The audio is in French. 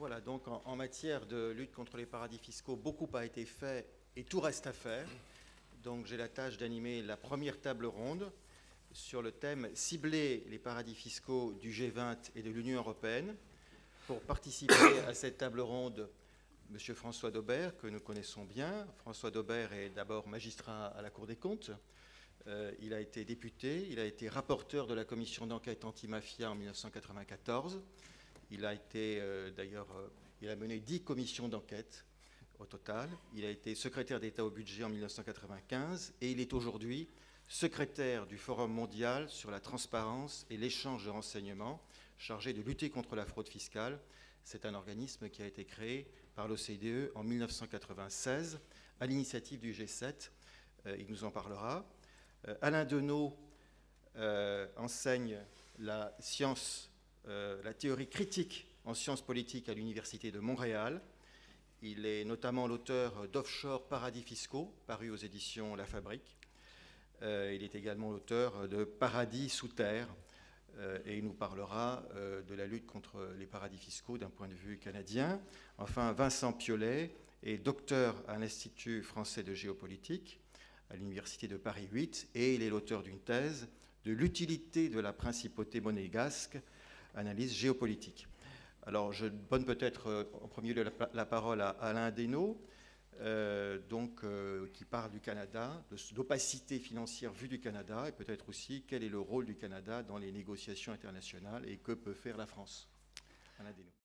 Voilà, donc en matière de lutte contre les paradis fiscaux, beaucoup a été fait et tout reste à faire. Donc j'ai la tâche d'animer la première table ronde sur le thème « Cibler les paradis fiscaux du G20 et de l'Union européenne ». Pour participer à cette table ronde, M. François Daubert, que nous connaissons bien. François Daubert est d'abord magistrat à la Cour des comptes. Il a été député, il a été rapporteur de la commission d'enquête anti-mafia en 1994. Il a été il a mené 10 commissions d'enquête au total. Il a été secrétaire d'État au budget en 1995 et il est aujourd'hui secrétaire du Forum mondial sur la transparence et l'échange de renseignements, chargé de lutter contre la fraude fiscale. C'est un organisme qui a été créé par l'OCDE en 1996 à l'initiative du G7. Il nous en parlera. Alain Deneau enseigne la théorie critique en sciences politiques à l'Université de Montréal. Il est notamment l'auteur d'Offshore Paradis fiscaux, paru aux éditions La Fabrique. Il est également l'auteur de Paradis sous terre, et il nous parlera de la lutte contre les paradis fiscaux d'un point de vue canadien. Enfin, Vincent Piolet est docteur à l'Institut français de géopolitique à l'Université de Paris 8, et il est l'auteur d'une thèse de l'utilité de la principauté monégasque, analyse géopolitique. Alors, je donne peut-être en premier lieu la parole à Alain Deneau, qui parle du Canada, de l'opacité financière vue du Canada, et peut-être aussi quel est le rôle du Canada dans les négociations internationales et que peut faire la France. Alain Deneau.